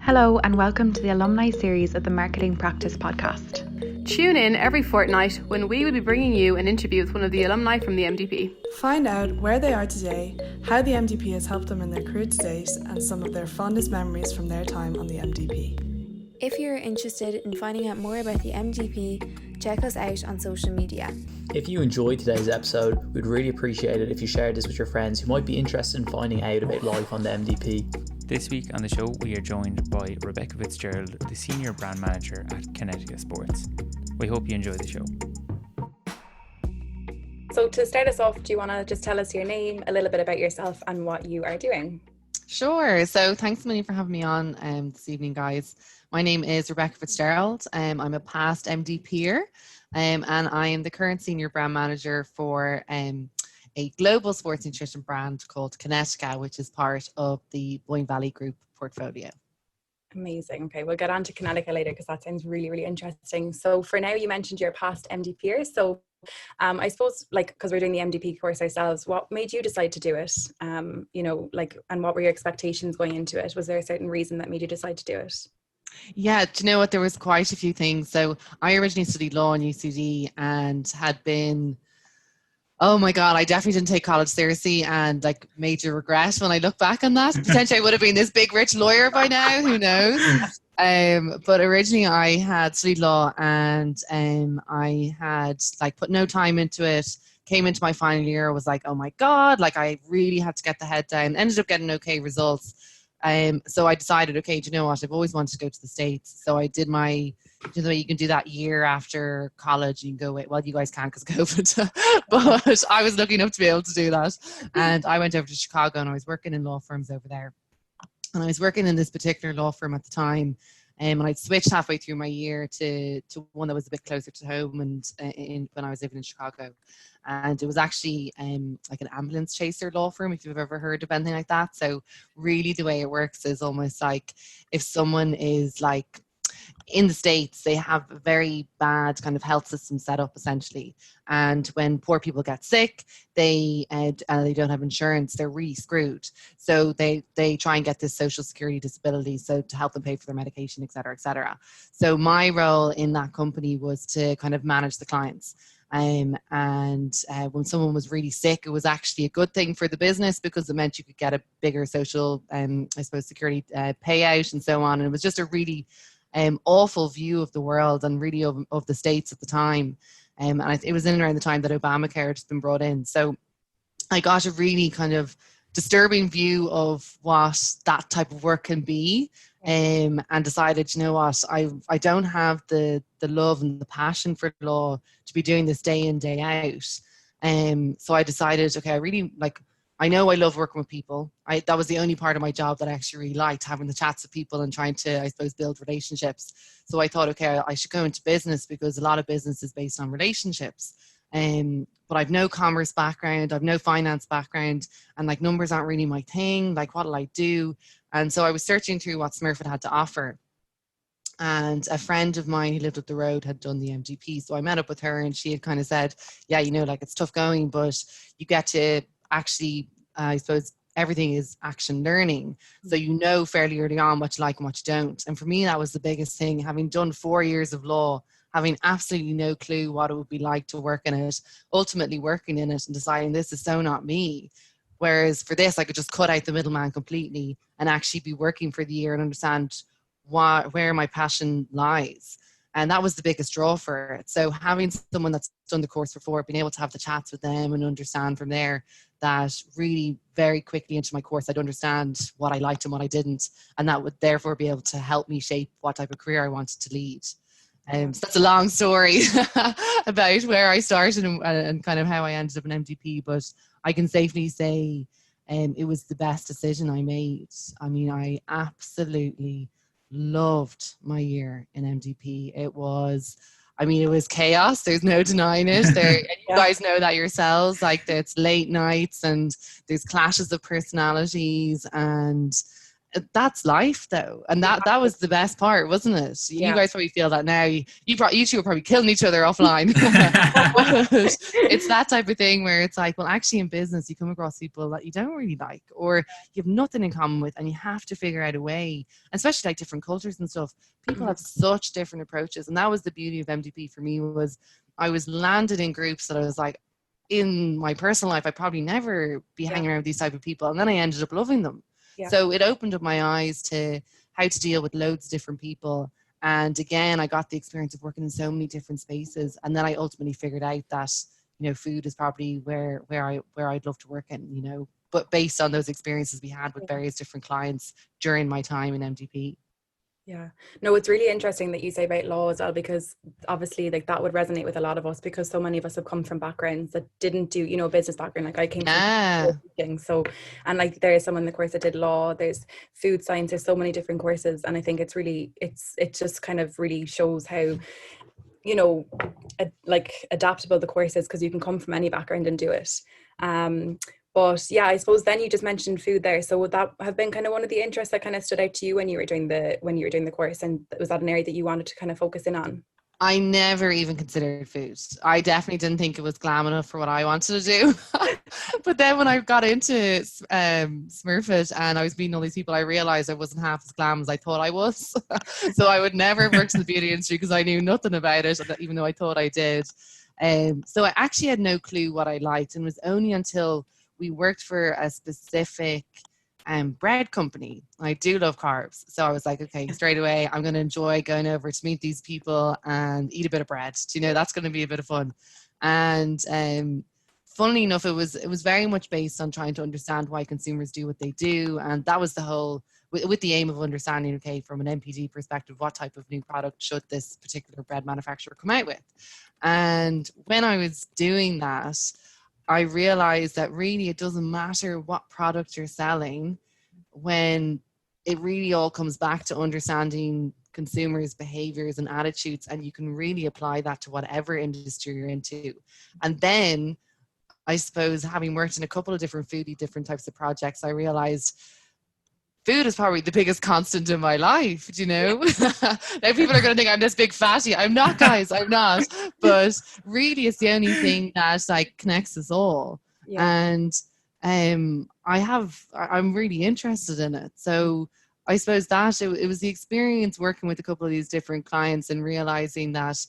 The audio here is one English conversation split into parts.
Hello and welcome to the Alumni Series of the Marketing Practice Podcast. Tune in every fortnight when we will be bringing you an interview with one of the alumni from the MDP. Find out where they are today, how the MDP has helped them in their career to date, and some of their fondest memories from their time on the MDP. If you're interested in finding out more about the MDP, check us out on social media. If you enjoyed today's episode, we'd really appreciate it if you shared this with your friends who might be interested in finding out about life on the MDP. This week on the show, we are joined by Rebecca Fitzgerald, the Senior Brand Manager at Kinetica Sports. We hope you enjoy the show. So to start us off, do you want to just tell us your name, a little bit about yourself and what you are doing? Sure. So thanks a million for having me on this evening, guys. My name is Rebecca Fitzgerald. I'm a past MDPer and I am the current Senior Brand Manager for a global sports nutrition brand called Kinetica, which is part of the Boyne Valley Group portfolio. Amazing. Okay, we'll get on to Kinetica later because that sounds really, really interesting. So for now, you mentioned your past MDPer. So I suppose, because we're doing the MDP course ourselves, what made you decide to do it? And what were your expectations going into it? Was there a certain reason that made you decide to do it? Yeah, do you know what? There was quite a few things. So I originally studied law in UCD and had been, oh my God, I definitely didn't take college seriously and major regret when I look back on that. Potentially I would have been this big rich lawyer by now, who knows? But originally I had studied law and I had put no time into it. Came into my final year, was like, oh my God, I really had to get the head down. Ended up getting okay results. So I decided, okay, do you know what? I've always wanted to go to the States. So I did you can do that year after college. You can go, well, you guys can't because COVID, but I was lucky enough to be able to do that. And I went over to Chicago and I was working in law firms over there. And I was working in this particular law firm at the time. And I'd switched halfway through my year to one that was a bit closer to home and when I was living in Chicago. And it was actually an ambulance chaser law firm, if you've ever heard of anything like that. So really the way it works is almost like if someone is in the States, they have a very bad kind of health system set up essentially. And when poor people get sick, they don't have insurance, they're really screwed. So they try and get this social security disability, so to help them pay for their medication, et cetera, et cetera. So my role in that company was to kind of manage the clients. And when someone was really sick, it was actually a good thing for the business because it meant you could get a bigger social, security payout and so on. And it was just a really awful view of the world and really of the States at the time. And it was in and around the time that Obamacare had been brought in. So I got a really kind of disturbing view of what that type of work can be. And decided, you know what, I don't have the love and the passion for law to be doing this day in, day out. So I decided, okay, I really I know I love working with people. That was the only part of my job that I actually really liked, having the chats with people and trying to, I suppose, build relationships. So I thought, okay, I should go into business because a lot of business is based on relationships. But I've no commerce background, I've no finance background, and numbers aren't really my thing. What'll I do? And so I was searching through what Smurfit had to offer. And a friend of mine who lived up the road had done the MDP. So I met up with her and she had kind of said, yeah, it's tough going, but you get to actually, I suppose, everything is action learning. So fairly early on what you like and what you don't. And for me, that was the biggest thing. Having done 4 years of law, having absolutely no clue what it would be like to work in it, ultimately working in it and deciding this is so not me. Whereas for this, I could just cut out the middleman completely and actually be working for the year and understand where my passion lies. And that was the biggest draw for it. So having someone that's done the course before, being able to have the chats with them and understand from there that really very quickly into my course, I'd understand what I liked and what I didn't. And that would therefore be able to help me shape what type of career I wanted to lead. So that's a long story about where I started and kind of how I ended up in MDP. But I can safely say it was the best decision I made. I mean, I absolutely loved my year in MDP. It was chaos. There's no denying it. And you guys know that yourselves. It's late nights and there's clashes of personalities and that's life though, and that was the best part, wasn't it? You guys probably feel that now. You two are probably killing each other offline. It's that type of thing where it's like, well, actually in business you come across people that you don't really like, or you have nothing in common with, and you have to figure out a way, especially like different cultures and stuff. People have such different approaches, and that was the beauty of MDP for me. Was I was landed in groups that I was like, in my personal life I'd probably never be hanging around with these type of people, and then I ended up loving them. So it opened up my eyes to how to deal with loads of different people. And again, I got the experience of working in so many different spaces. And then I ultimately figured out that, food is probably where I'd love to work in, but based on those experiences we had with various different clients during my time in MDP. Yeah, no, it's really interesting that you say about law as well, because obviously like that would resonate with a lot of us, because so many of us have come from backgrounds that didn't do, a business background. Like I came from teaching, so, and like there is someone in the course that did law, there's food science, there's so many different courses. And I think it's really, it just kind of really shows how, like adaptable the course is, because you can come from any background and do it. But yeah, I suppose then you just mentioned food there. So would that have been kind of one of the interests that kind of stood out to you when you were doing the course? And was that an area that you wanted to kind of focus in on? I never even considered food. I definitely didn't think it was glam enough for what I wanted to do. But then when I got into Smurfit and I was meeting all these people, I realized I wasn't half as glam as I thought I was. So I would never have worked in the beauty industry because I knew nothing about it, even though I thought I did. So I actually had no clue what I liked, and it was only until we worked for a specific bread company. I do love carbs. So I was like, okay, straight away, I'm going to enjoy going over to meet these people and eat a bit of bread. That's going to be a bit of fun. And funnily enough, it was very much based on trying to understand why consumers do what they do. And that was the whole, with the aim of understanding, okay, from an NPD perspective, what type of new product should this particular bread manufacturer come out with? And when I was doing that, I realized that really it doesn't matter what product you're selling when it really all comes back to understanding consumers' behaviors and attitudes, and you can really apply that to whatever industry you're into. And then I suppose, having worked in a couple of different types of projects, I realized food is probably the biggest constant in my life, Now people are going to think I'm this big fatty. I'm not, guys, I'm not. But really it's the only thing that like connects us all. Yeah. And I'm really interested in it. So I suppose that it was the experience working with a couple of these different clients and realizing that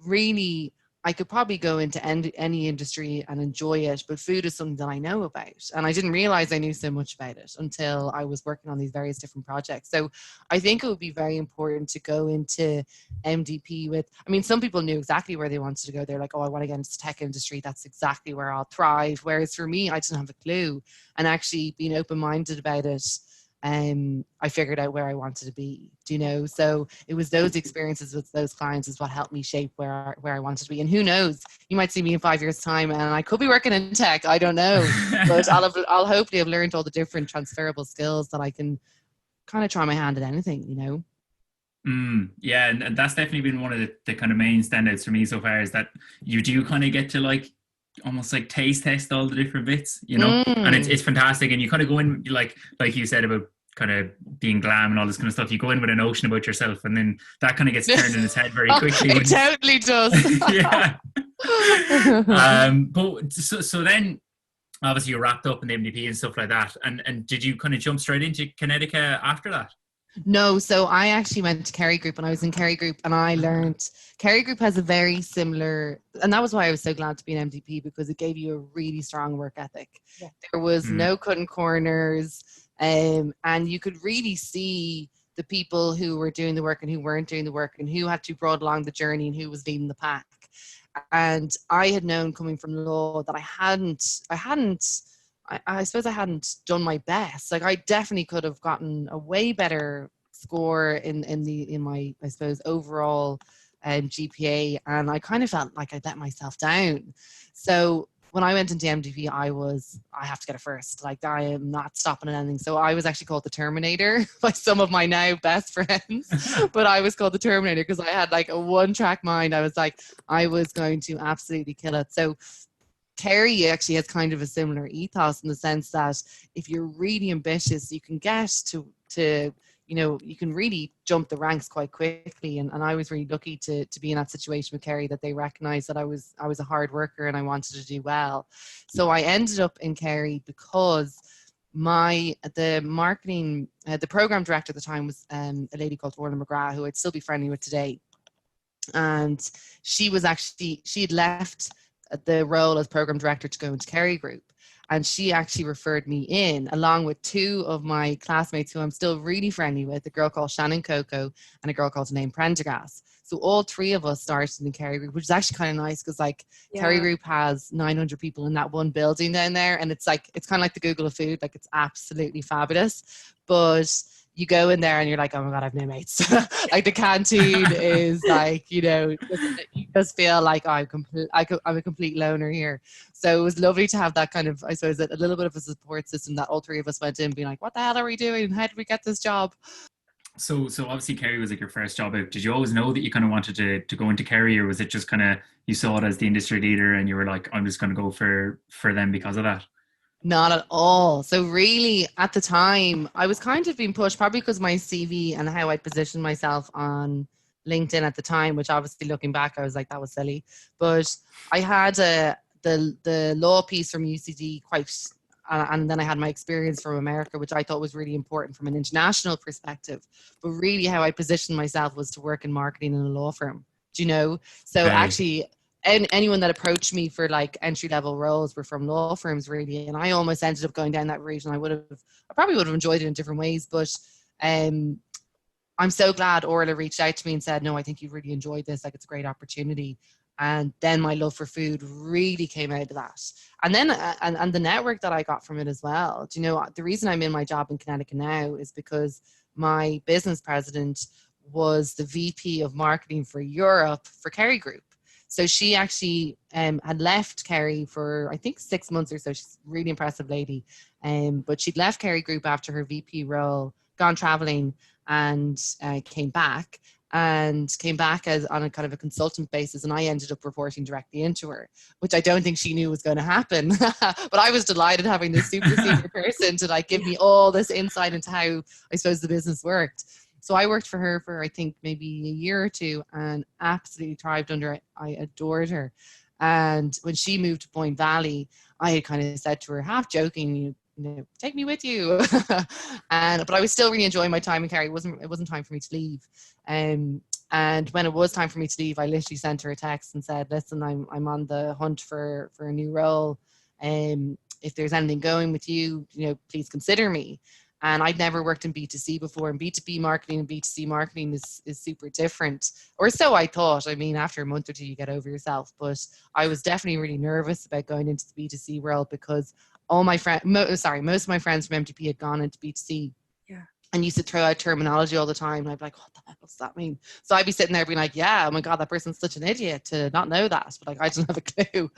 really I could probably go into any industry and enjoy it, but food is something that I know about. And I didn't realize I knew so much about it until I was working on these various different projects. So I think it would be very important to go into MDP with, some people knew exactly where they wanted to go. They're like, oh, I want to get into the tech industry. That's exactly where I'll thrive. Whereas for me, I didn't have a clue. And actually being open-minded about it, I figured out where I wanted to be, so it was those experiences with those clients is what helped me shape where I wanted to be. And who knows, you might see me in 5 years time and I could be working in tech, I don't know, but I'll hopefully have learned all the different transferable skills that I can kind of try my hand at anything, Yeah, and that's definitely been one of the kind of main standouts for me so far, is that you do kind of get to like almost like taste test all the different bits, and it's fantastic. And you kind of go in like you said about kind of being glam and all this kind of stuff, you go in with a notion about yourself, and then that kind of gets turned in its head very quickly. It totally does. Yeah. But so then obviously you wrapped up in the MDP and stuff like that, and did you kind of jump straight into Kinetica after that? No, so I actually went to Kerry Group, and I was in Kerry Group, and I learned Kerry Group has a very similar, and that was why I was so glad to be an MDP, because it gave you a really strong work ethic. Yeah. There was no cutting corners, and you could really see the people who were doing the work and who weren't doing the work, and who had to be brought along the journey and who was leading the pack. And I had known coming from law that I suppose I hadn't done my best. Like I definitely could have gotten a way better score in my, I suppose, overall GPA, and I kind of felt like I let myself down. So when I went into MDP, I have to get it first. Like I am not stopping at anything. So I was actually called the Terminator by some of my now best friends, but I was called the Terminator because I had like a one-track mind. I was like, I was going to absolutely kill it. So Kerry actually has kind of a similar ethos in the sense that if you're really ambitious, you can get to you know, you can really jump the ranks quite quickly. And I was really lucky to be in that situation with Kerry, that they recognized that I was a hard worker and I wanted to do well. So I ended up in Kerry because the marketing, the program director at the time was a lady called Orla McGrath, who I'd still be friendly with today. And she had left the role as program director to go into Kerry Group. And she actually referred me in, along with two of my classmates who I'm still really friendly with, a girl called Shannon Coco and a girl called Naim Prendergast. So all three of us started in the Kerry Group, which is actually kind of nice because like Kerry Group has 900 people in that one building down there. And it's kind of like the Google of food. Like, it's absolutely fabulous. But you go in there and you're like, oh my God, I have no mates. Like, the canteen is like, you know, you just feel like, oh, I'm a complete loner here. So it was lovely to have that kind of, I suppose, a little bit of a support system that all three of us went in being like, what the hell are we doing? How did we get this job? So obviously Kerry was like your first job out. Did you always know that you kind of wanted to go into Kerry, or was it just kind of, you saw it as the industry leader and you were like, I'm just going to go for them because of that? Not at all. So really, at the time, I was kind of being pushed, probably because my CV and how I positioned myself on LinkedIn at the time, which obviously looking back, I was like, that was silly. But I had the law piece from UCD and then I had my experience from America, which I thought was really important from an international perspective. But really how I positioned myself was to work in marketing in a law firm, do you know? So actually, and anyone that approached me for like entry level roles were from law firms, really. And I almost ended up going down that route, and I probably would have enjoyed it in different ways. But I'm so glad Orla reached out to me and said, no, I think you've really enjoyed this. Like, it's a great opportunity. And then my love for food really came out of that. And then, and the network that I got from it as well. Do you know, the reason I'm in my job in Kinetica now is because my business president was the VP of marketing for Europe for Kerry Group. So she actually had left Kerry for, I think, 6 months or so. She's a really impressive lady. But she'd left Kerry Group after her VP role, gone traveling, and came back as on a kind of a consultant basis. And I ended up reporting directly into her, which I don't think she knew was going to happen. But I was delighted having this super senior person to like give me all this insight into how, I suppose, the business worked. So I worked for her for, I think, maybe a year or two, and absolutely thrived under it. I adored her. And when she moved to Point Valley, I had kind of said to her, half joking, you know, take me with you. But I was still really enjoying my time in Kerry. It wasn't time for me to leave. And when it was time for me to leave, I literally sent her a text and said, listen, I'm on the hunt for a new role. If there's anything going with you, you know, please consider me. And I'd never worked in B2C before, and B2B marketing and B2C marketing is super different, or so I thought. I mean, after a month or two, you get over yourself. But I was definitely really nervous about going into the B2C world because most of my friends from MTP had gone into B2C. Yeah. And used to throw out terminology all the time. And I'd be like, what the heck does that mean? So I'd be sitting there being like, yeah, oh my God, that person's such an idiot to not know that. But like, I didn't have a clue.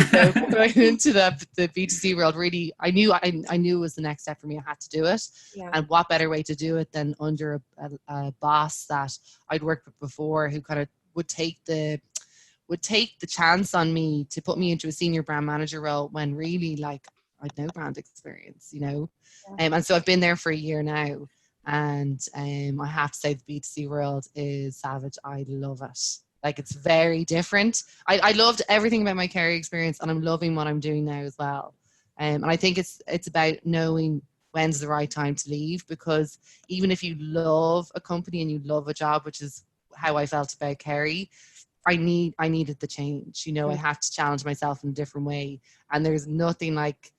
So going into the B2C world, really, I knew it was the next step for me. I had to do it. Yeah. And what better way to do it than under a boss that I'd worked with before, who kind of would take the chance on me to put me into a senior brand manager role when really, like, I'd no brand experience, you know. Yeah. And so I've been there for a year now. And I have to say the B2C world is savage. I love it. Like, it's very different. I loved everything about my Kerry experience, and I'm loving what I'm doing now as well. And I think it's about knowing when's the right time to leave, because even if you love a company and you love a job, which is how I felt about Kerry, I needed the change. You know, I have to challenge myself in a different way. And there's nothing like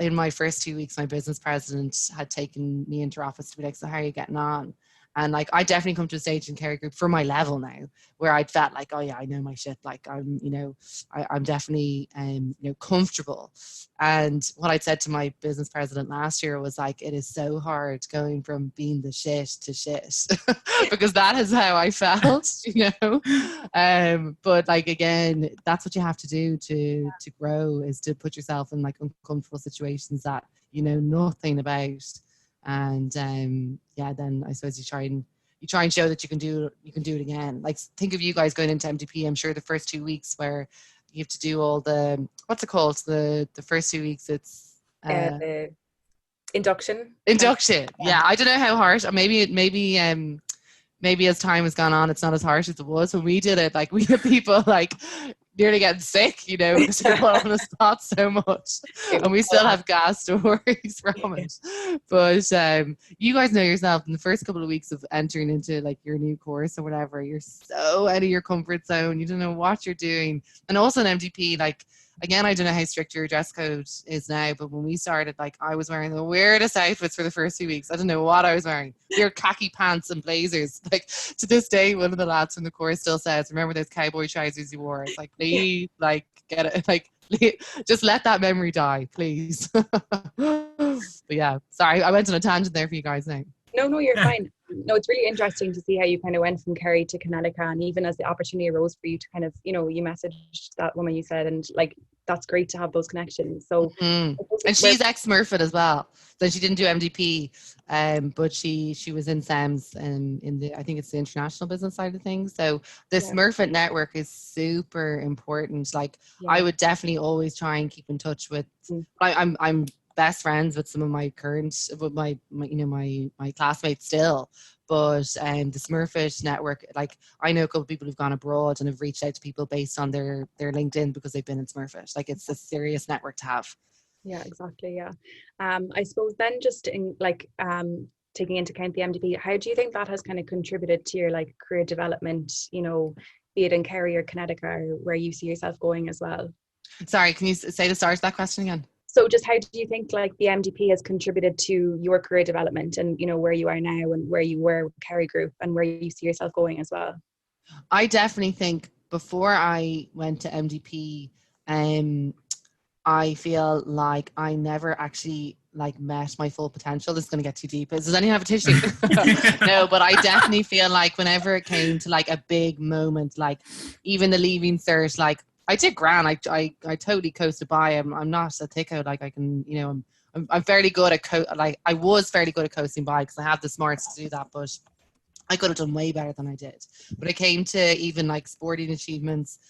in my first 2 weeks, my business president had taken me into her office to be like, so how are you getting on? And like, I definitely come to a stage in Kerry Group for my level now where I'd felt like, oh yeah, I know my shit. Like, I'm, you know, I'm definitely, you know, comfortable. And what I'd said to my business president last year was like, it is so hard going from being the shit to shit because that is how I felt, you know? But like, again, that's what you have to do to grow, is to put yourself in like uncomfortable situations that you know nothing about. And yeah, then I suppose you try and show that you can do it again. Like, think of you guys going into MDP. I'm sure the first 2 weeks where you have to do all the, what's it called? The first 2 weeks, it's Induction. Yeah, I don't know how harsh. Maybe as time has gone on, it's not as harsh as it was when we did it. Like, we had people like nearly getting sick, you know, because you're put on the spot so much, and we still have gas stories from it. But you guys know yourself, in the first couple of weeks of entering into like your new course or whatever, you're so out of your comfort zone. You don't know what you're doing, and also an MDP, like. Again, I don't know how strict your dress code is now, but when we started, like, I was wearing the weirdest outfits for the first 2 weeks. I don't know what I was wearing. Your khaki pants and blazers. Like, to this day, one of the lads from the course still says, remember those cowboy trousers you wore? It's like, please, like, get it. Like, just let that memory die, please. But yeah, sorry, I went on a tangent there for you guys now. No, you're fine. No, it's really interesting to see how you kind of went from Kerry to Kinetica, and even as the opportunity arose for you to kind of, you know, you messaged that woman, you said, and like, that's great to have those connections. So, and she's ex Smurfit as well. So she didn't do MDP, but she was in SEMS and in the, I think it's the international business side of things. So the Smurfit network is super important. Like, I would definitely always try and keep in touch with. I'm best friends with some of my current, with my classmates still. But the Smurfit network, like, I know a couple of people who've gone abroad and have reached out to people based on their LinkedIn because they've been in Smurfit. Like, it's a serious network to have. Yeah, exactly. Yeah. I suppose then, just in like taking into account the MDP, how do you think that has kind of contributed to your like career development, you know, be it in Kerry or Kinetica, or where you see yourself going as well? Sorry, can you say the start of that question again? So just how do you think like the MDP has contributed to your career development, and, you know, where you are now and where you were with Kerry Group and where you see yourself going as well? I definitely think before I went to MDP, I feel like I never actually like met my full potential. This is going to get too deep. Does anyone have a tissue? No, but I definitely feel like whenever it came to like a big moment, like even the leaving cert, like, I did grand. I totally coasted by. I'm not a thicko. Like, I can, you know, I'm fairly good at I was fairly good at coasting by because I have the smarts to do that, but I could have done way better than I did. When it came to even like sporting achievements,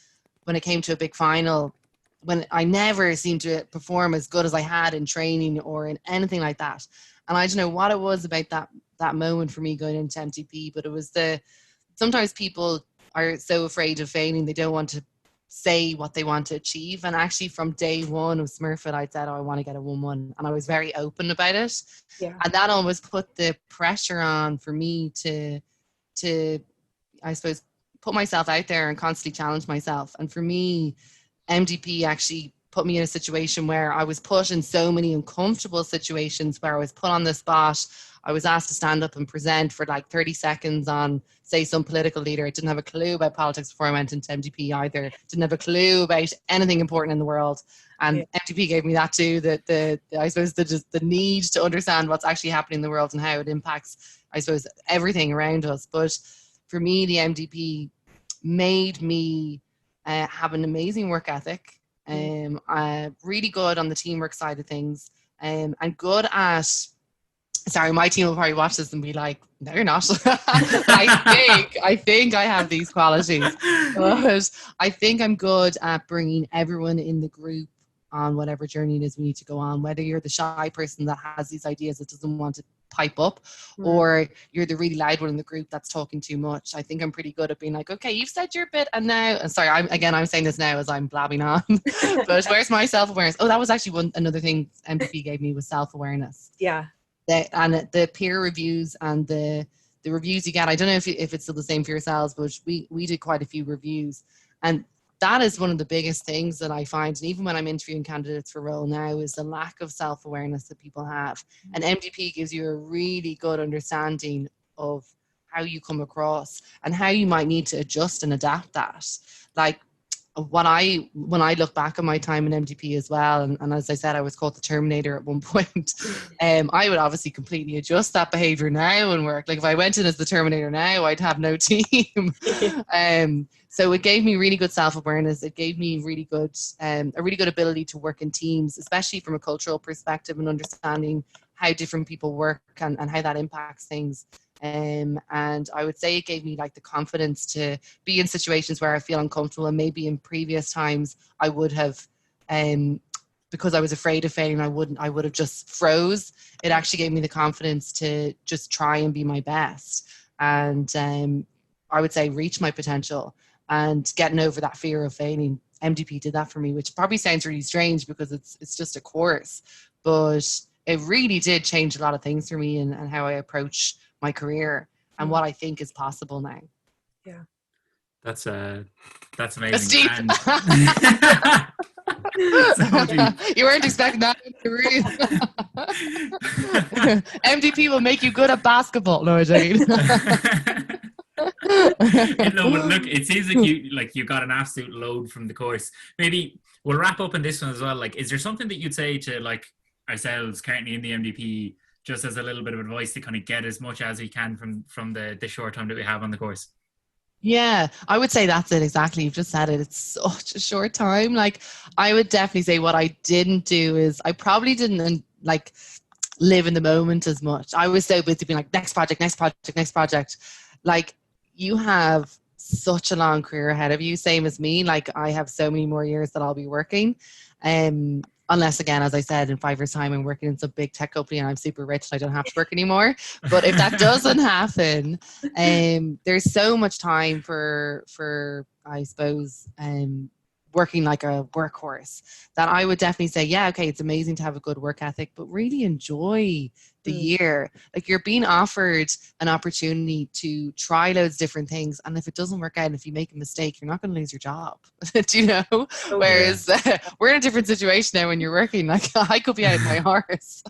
when it came to a big final, when I never seemed to perform as good as I had in training or in anything like that. And I don't know what it was about that moment for me going into MTP, but it was sometimes people are so afraid of failing, they don't want to say what they want to achieve. And actually from day one of Smurfit, I said, I want to get a 1-1. And I was very open about it. Yeah. And that almost put the pressure on for me to, I suppose, put myself out there and constantly challenge myself. And for me, MDP actually put me in a situation where I was put in so many uncomfortable situations where I was put on the spot. I was asked to stand up and present for like 30 seconds on, say, some political leader. I didn't have a clue about politics before I went into MDP either. Didn't have a clue about anything important in the world. And MDP gave me that too, I suppose the need to understand what's actually happening in the world and how it impacts, I suppose, everything around us. But for me, the MDP made me have an amazing work ethic, really good on the teamwork side of things, and good at, sorry, my team will probably watch this and be like, no, you're not. I think I have these qualities. But I think I'm good at bringing everyone in the group on whatever journey it is we need to go on, whether you're the shy person that has these ideas that doesn't want to pipe up, or you're the really loud one in the group that's talking too much. I think I'm pretty good at being like, okay, you've said your bit, and now, and sorry, I'm saying this now as I'm blabbing on, but where's my self-awareness? Oh, that was actually another thing MDP gave me was self-awareness. Yeah. And the peer reviews and the reviews you get, I don't know if it's still the same for yourselves, but we did quite a few reviews, and that is one of the biggest things that I find, and even when I'm interviewing candidates for role now, is the lack of self-awareness that people have. And MDP gives you a really good understanding of how you come across and how you might need to adjust and adapt that. Like, when I look back on my time in MDP as well, and as I said, I was called the Terminator at one point, I would obviously completely adjust that behavior now in work. Like, if I went in as the Terminator now, I'd have no team. So it gave me really good self-awareness. It gave me a really good ability to work in teams, especially from a cultural perspective and understanding how different people work and how that impacts things. And I would say it gave me like the confidence to be in situations where I feel uncomfortable, and maybe in previous times I would have, because I was afraid of failing, I would have just froze. It actually gave me the confidence to just try and be my best, and I would say reach my potential and getting over that fear of failing. MDP did that for me, which probably sounds really strange because it's just a course, but it really did change a lot of things for me and how I approach my career and what I think is possible now. Yeah. That's amazing. That's deep. So deep. You weren't expecting that in the room. MDP will make you good at basketball. No, I'm joking. No, but look, it seems like you got an absolute load from the course. Maybe we'll wrap up on this one as well. Like, is there something that you'd say to like ourselves currently in the MDP, just as a little bit of advice to kind of get as much as we can from the short time that we have on the course? Yeah, I would say that's it. Exactly. You've just said it. It's such a short time. Like, I would definitely say what I didn't do is I probably didn't like live in the moment as much. I was so busy being like, next project. Like, you have such a long career ahead of you, same as me. Like, I have so many more years that I'll be working. Unless, again, as I said, in 5 years' time, I'm working in some big tech company and I'm super rich and I don't have to work anymore. But if that doesn't happen, there's so much time for I suppose, working like a workhorse, that I would definitely say, yeah, okay, it's amazing to have a good work ethic, but really enjoy the year. Like, you're being offered an opportunity to try loads of different things, and if it doesn't work out and if you make a mistake, you're not going to lose your job. Do you know? Whereas we're in a different situation now when you're working. Like, I could be out my horse.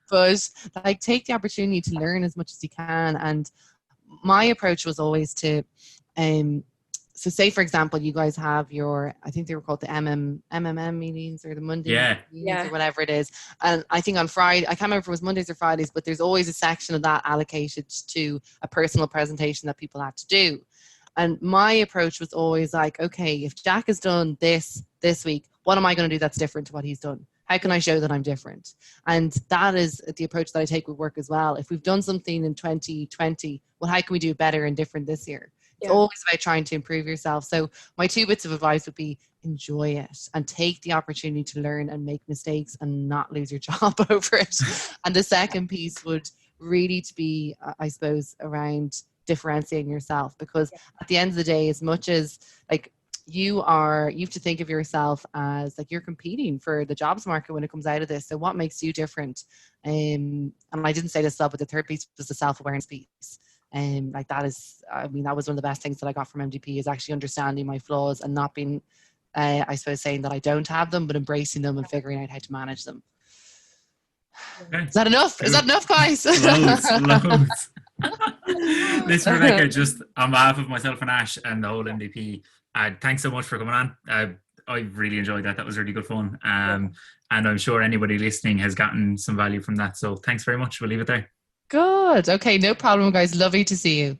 But like, take the opportunity to learn as much as you can. And my approach was always to so say, for example, you guys have your, I think they were called the MMM meetings, or the Monday meetings, or whatever it is. And I think on Friday, I can't remember if it was Mondays or Fridays, but there's always a section of that allocated to a personal presentation that people had to do. And my approach was always like, okay, if Jack has done this week, what am I going to do that's different to what he's done? How can I show that I'm different? And that is the approach that I take with work as well. If we've done something in 2020, well, how can we do it better and different this year? It's always about trying to improve yourself. So my 2 bits of advice would be, enjoy it and take the opportunity to learn and make mistakes and not lose your job over it. And the second piece would really to be, I suppose, around differentiating yourself, because at the end of the day, as much as like you have to think of yourself as like you're competing for the jobs market when it comes out of this. So what makes you different? And I didn't say this up, but the third piece was the self-awareness piece. Like, that is, I mean, that was one of the best things that I got from MDP, is actually understanding my flaws and not being, I suppose, saying that I don't have them, but embracing them and figuring out how to manage them. Okay. Is that enough? Is that enough, guys? Loads. Listen, Rebecca, just on behalf of myself and Ash and the whole MDP, thanks so much for coming on. I really enjoyed that. That was really good fun. And I'm sure anybody listening has gotten some value from that. So thanks very much. We'll leave it there. Good. Okay, no problem, guys. Lovely to see you.